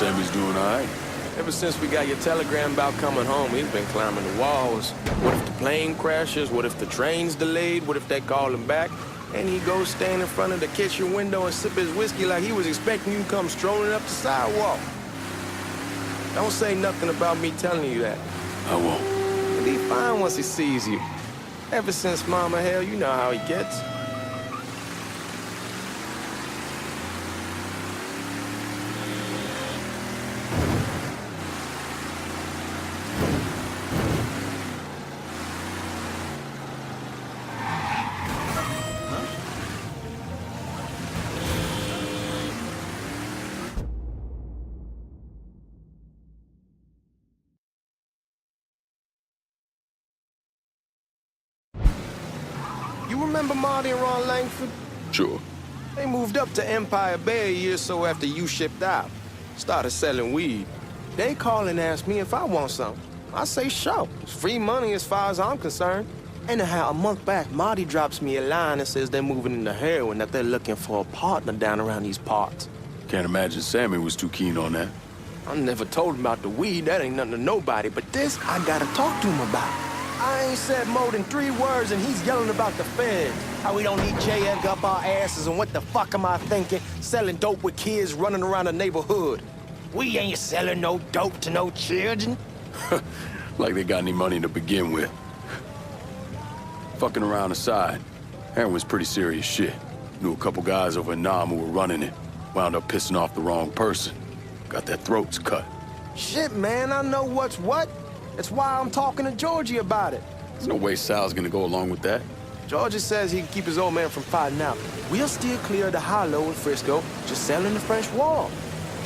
Sammy's doing all right. Ever since we got your telegram about coming home, he's been climbing the walls. What if the plane crashes? What if the train's delayed? What if they call him back? And he goes stand in front of the kitchen window and sip his whiskey like he was expecting you to come strolling up the sidewalk. Don't say nothing about me telling you that. I won't. He'll be fine once he sees you. Ever since Mama Hell, you know how he gets. You remember Marty and Ron Langford? Sure. They moved up to Empire Bay a year or so after you shipped out. Started selling weed. They call and ask me if I want some. I say sure. It's free money as far as I'm concerned. Anyhow, a month back, Marty drops me a line and says they're moving into heroin, that they're looking for a partner down around these parts. Can't imagine Sammy was too keen on that. I never told him about the weed. That ain't nothing to nobody. But this, I gotta talk to him about. I ain't said more than 3 words and he's yelling about the feds. How we don't need J.Egg up our asses and what the fuck am I thinking? Selling dope with kids running around the neighborhood. We ain't selling no dope to no children. Like they got any money to begin with. Fucking around aside, heroin's pretty serious shit. Knew a couple guys over in Nam who were running it. Wound up pissing off the wrong person. Got their throats cut. Shit, man, I know what's what. That's why I'm talking to Georgie about it. There's no way Sal's gonna go along with that. Georgie says he can keep his old man from fighting out. We'll steer clear of the Hollow in Frisco, just selling the French Wall.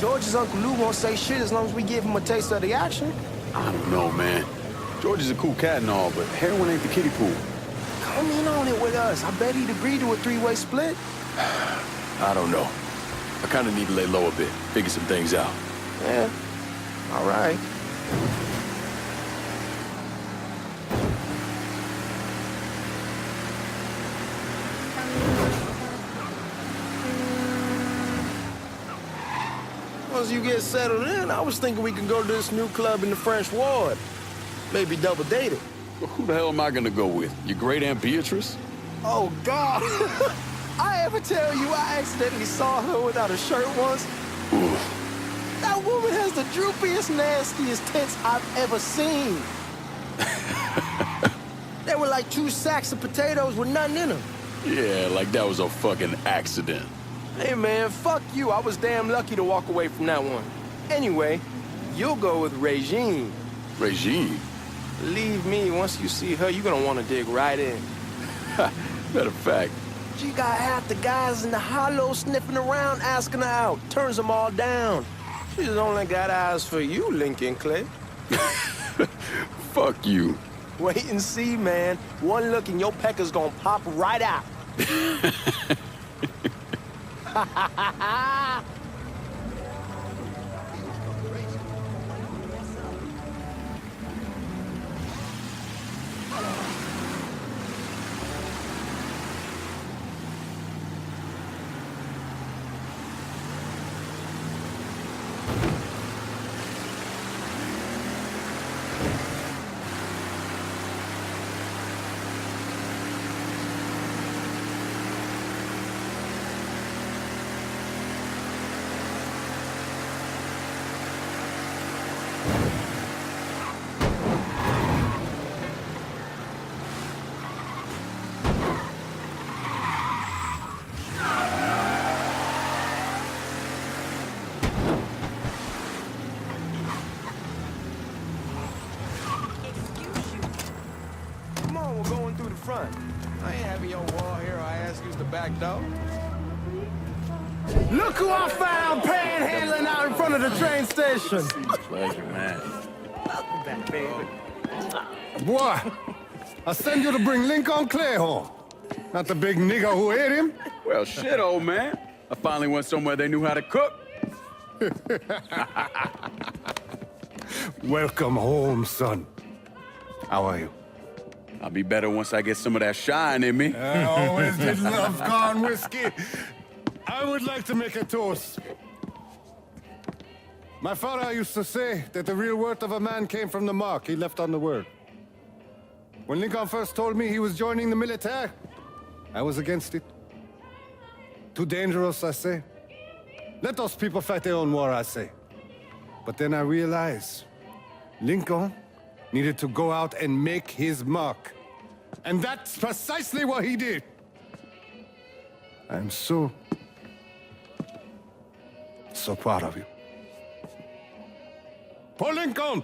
George's Uncle Lou won't say shit as long as we give him a taste of the action. I don't know, man. George is a cool cat and all, but heroin ain't the kiddie pool. Come in on it with us. I bet he'd agree to a 3-way split. I don't know. I kinda need to lay low a bit, figure some things out. Yeah, all right. Once you get settled in, I was thinking we could go to this new club in the French Ward. Maybe double date it. Well, who the hell am I gonna go with? Your great Aunt Beatrice? Oh, God. I ever tell you I accidentally saw her without a shirt once? Oof. That woman has the droopiest, nastiest tits I've ever seen. They were like 2 sacks of potatoes with nothing in them. Yeah, like that was a fucking accident. Hey, man, fuck you. I was damn lucky to walk away from that one. Anyway, you'll go with Regine. Regine? Believe me, once you see her, you're gonna want to dig right in. Matter of fact. She got half the guys in the Hollow sniffing around, asking her out. Turns them all down. She's only got eyes for you, Lincoln Clay. Fuck you. Wait and see, man. One look and your pecker's gonna pop right out. Front. I ain't having your wall here. I ask you's the back door. Look who I found panhandling out in front of the train station. Pleasure, man. Welcome back, baby. Boy, I send you to bring Lincoln Clay home. Not the big nigger who ate him. Well, shit, old man. I finally went somewhere they knew how to cook. Welcome home, son. How are you? I'll be better once I get some of that shine in me. I always did love corn whiskey. I would like to make a toast. My father used to say that the real worth of a man came from the mark he left on the world. When Lincoln first told me he was joining the military, I was against it. Too dangerous, I say. Let those people fight their own war, I say. But then I realized Lincoln needed to go out and make his mark. And that's precisely what he did. I'm so proud of you. Paul Lincoln!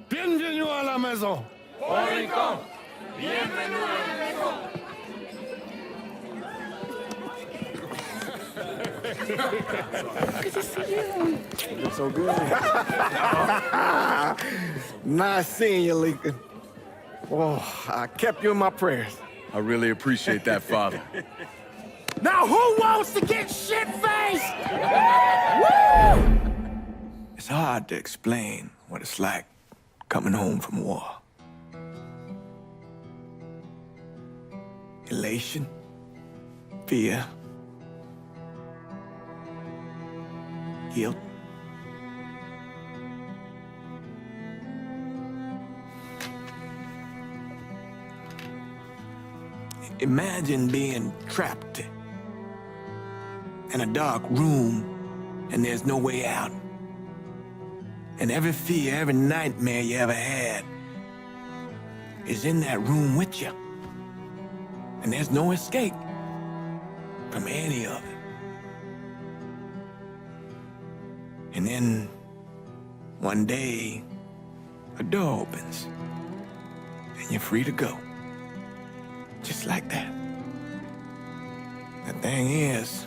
Bienvenue à la maison! Paul Lincoln! Bienvenue à la maison! Good to see you. You're so good. Nice seeing you, Lincoln. Oh, I kept you in my prayers. I really appreciate that, Father. Now who wants to get shit-faced? It's hard to explain what it's like coming home from war. Elation, fear, guilt. Imagine being trapped in a dark room and there's no way out. And every fear, every nightmare you ever had is in that room with you. And there's no escape from any of it. And then one day, a door opens and you're free to go. Just like that. The thing is,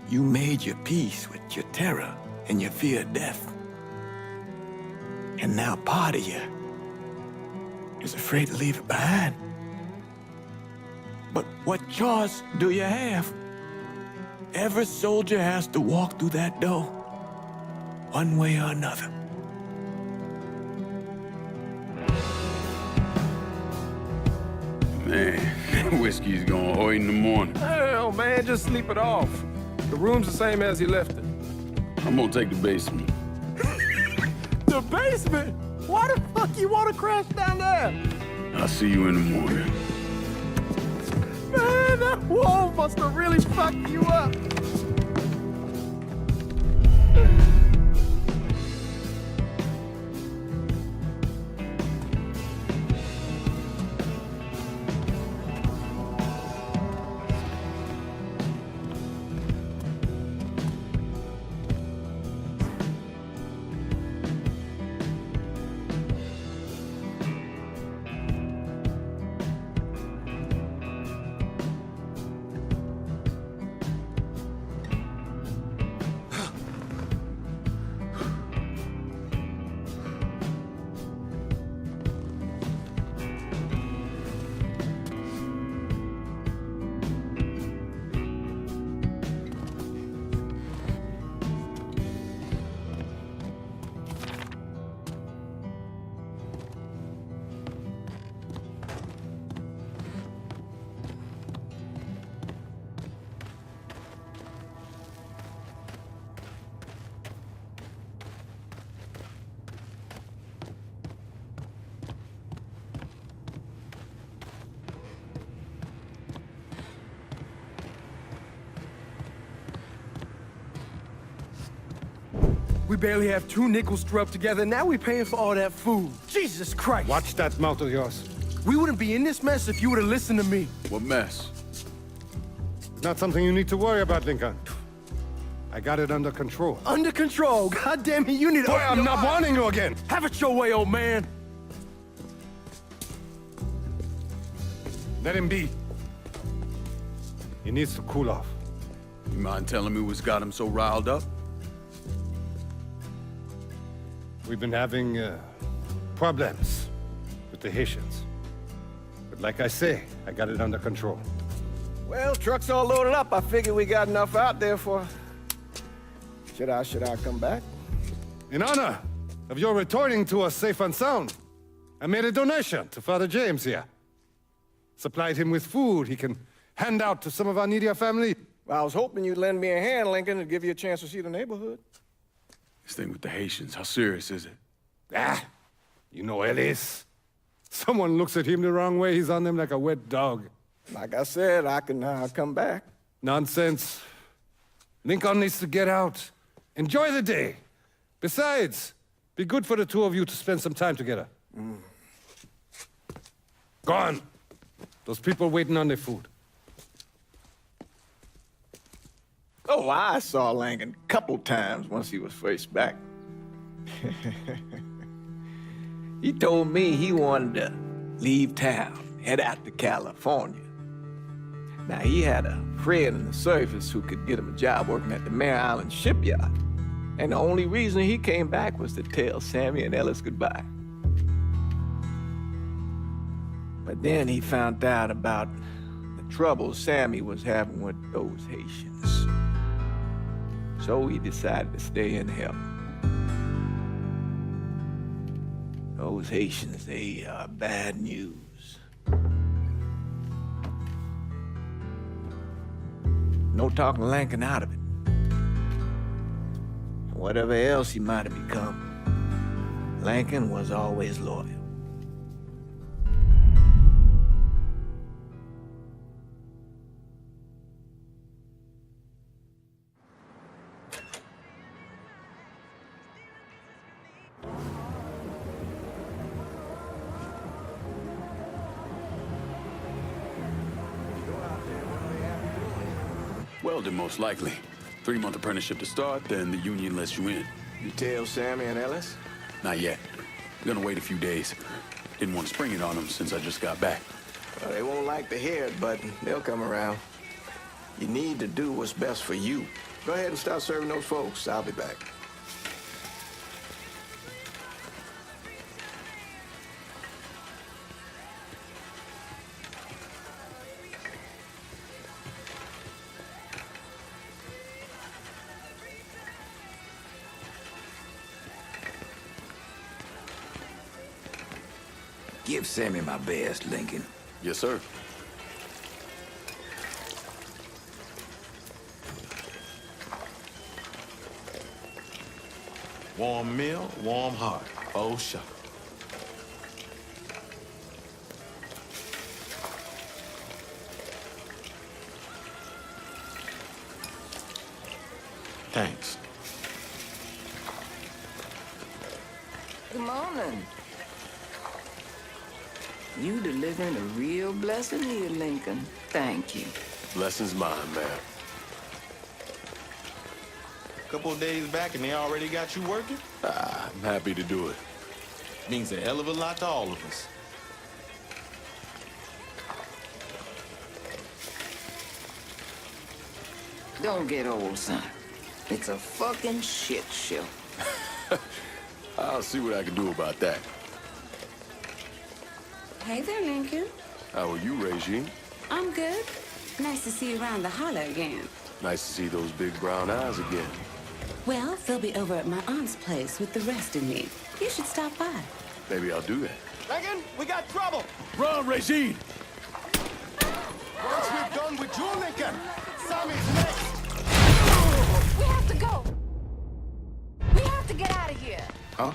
you made your peace with your terror and your fear of death. And now part of you is afraid to leave it behind. But what choice do you have? Every soldier has to walk through that door, one way or another. Man, whiskey's going hoy in the morning. Hell, man, just sleep it off. The room's the same as he left it. I'm gonna take the basement. The basement? Why the fuck you want to crash down there? I'll see you in the morning. Man, that wall must have really fucked you up. We barely have 2 nickels to rub together, now we paying for all that food. Jesus Christ! Watch that mouth of yours. We wouldn't be in this mess if you would have listened to me. What mess? It's not something you need to worry about, Lincoln. I got it under control. Under control. God damn it, you need to... Boy, I'm not warning you again! Have it your way, old man. Let him be. He needs to cool off. You mind telling me what's got him so riled up? We've been having problems with the Haitians. But like I say, I got it under control. Well, truck's all loaded up. I figure we got enough out there for... Should I come back? In honor of your returning to us safe and sound, I made a donation to Father James here. Supplied him with food he can hand out to some of our needier family. Well, I was hoping you'd lend me a hand, Lincoln, and give you a chance to see the neighborhood. This thing with the Haitians, how serious is it? Ah, you know Ellis. Someone looks at him the wrong way, he's on them like a wet dog. Like I said, I can come back. Nonsense. Lincoln needs to get out. Enjoy the day. Besides, be good for the two of you to spend some time together. Go on. Those people waiting on their food. Oh, I saw Langan a couple times once he was first back. He told me he wanted to leave town, head out to California. Now, he had a friend in the service who could get him a job working at the Mare Island shipyard. And the only reason he came back was to tell Sammy and Ellis goodbye. But then he found out about the trouble Sammy was having with those Haitians. So he decided to stay and help. Those Haitians, they are bad news. No talking Lankin out of it. Whatever else he might have become, Lankin was always loyal. Welding, most likely. 3-month apprenticeship to start, then the union lets you in. You tell Sammy and Ellis? Not yet. We're gonna wait a few days. Didn't want to spring it on them since I just got back. Well, they won't like to hear it, but they'll come around. You need to do what's best for you. Go ahead and start serving those folks. I'll be back. Give Sammy my best, Lincoln. Yes, sir. Warm meal, warm heart. Oh, sure. Thanks. Good morning. You delivering a real blessing here, Lincoln. Thank you. Blessing's mine, ma'am. Couple of days back and they already got you working? I'm happy to do it. Means a hell of a lot to all of us. Don't get old, son. It's a fucking shit show. I'll see what I can do about that. Hey there, Lincoln. How are you, Regine? I'm good. Nice to see you around the holler again. Nice to see those big brown eyes again. Well, they'll be over at my aunt's place with the rest of me. You should stop by. Maybe I'll do that. Megan, we got trouble! Run, Regine! Once we're done with you, Lincoln, Sammy's next! We have to go! We have to get out of here! Huh?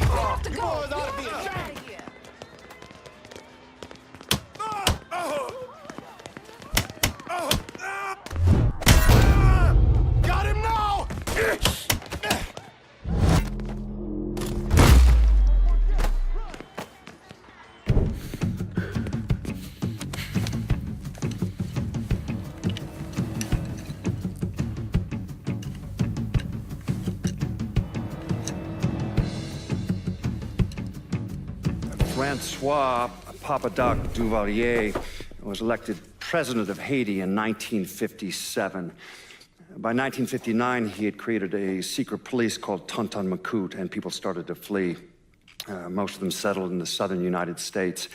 We have to go! Boys ought to be Get ashamed. out of here! Got him now! Francois Papadoc Duvalier was elected president of Haiti in 1957. By 1959, he had created a secret police called Tonton Macoute, and people started to flee. Most of them settled in the southern United States.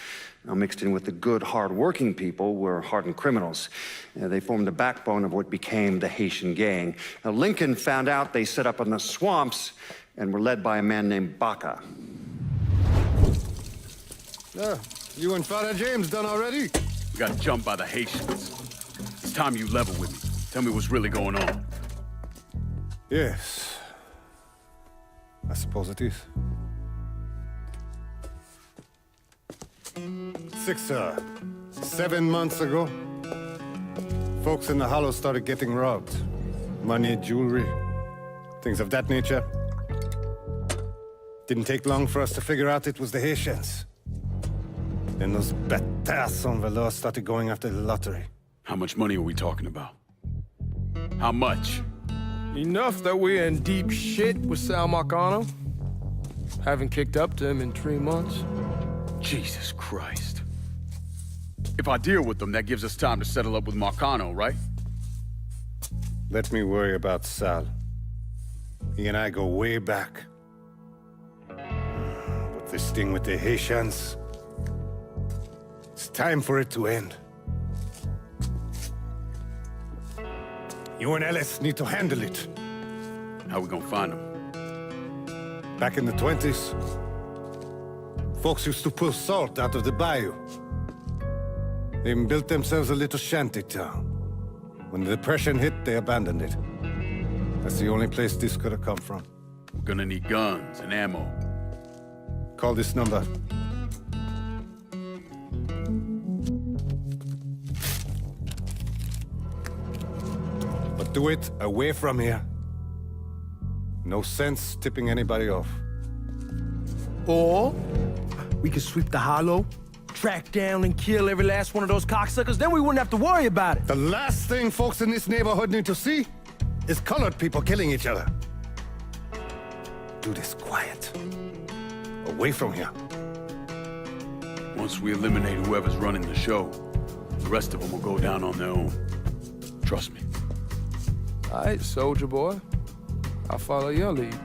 Now, mixed in with the good, hard-working people were hardened criminals. They formed the backbone of what became the Haitian gang. Now, Lincoln found out they set up in the swamps and were led by a man named Baca. You and Father James done already? We got jumped by the Haitians. It's time you level with me. Tell me what's really going on. Yes. I suppose it is. 7 months ago, folks in the Hollow started getting robbed. Money, jewelry, things of that nature. Didn't take long for us to figure out it was the Haitians. Then those bâtards en velours started going after the lottery. How much money are we talking about? How much? Enough that we're in deep shit with Sal Marcano. Haven't kicked up to him in 3 months. Jesus Christ. If I deal with them, that gives us time to settle up with Marcano, right? Let me worry about Sal. He and I go way back. But this thing with the Haitians, it's time for it to end. You and Ellis need to handle it. How we gonna find them? Back in the 20s, folks used to pull salt out of the bayou. They even built themselves a little shanty town. When the Depression hit, they abandoned it. That's the only place this could have come from. We're gonna need guns and ammo. Call this number. But do it away from here. No sense tipping anybody off. Or we could sweep the Hollow, track down and kill every last one of those cocksuckers, then we wouldn't have to worry about it. The last thing folks in this neighborhood need to see is colored people killing each other. Do this quiet. Away from here. Once we eliminate whoever's running the show, the rest of them will go down on their own. Trust me. All right, soldier boy. I'll follow your lead.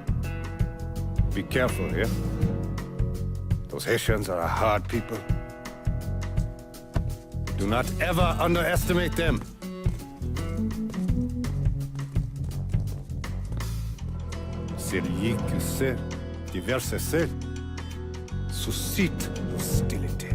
Be careful here. Those Haitians are a hard people. Do not ever underestimate them. Celui qui sait diverser suscite hostilité.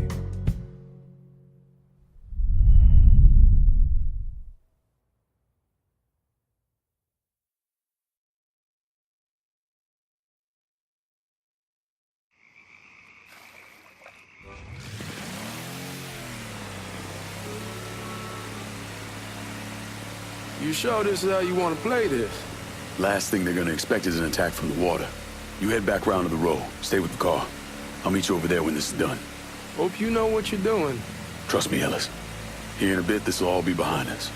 You sure this is how you want to play this? Last thing they're gonna expect is an attack from the water. You head back round to the road. Stay with the car. I'll meet you over there when this is done. Hope you know what you're doing. Trust me, Ellis. Here in a bit, this will all be behind us.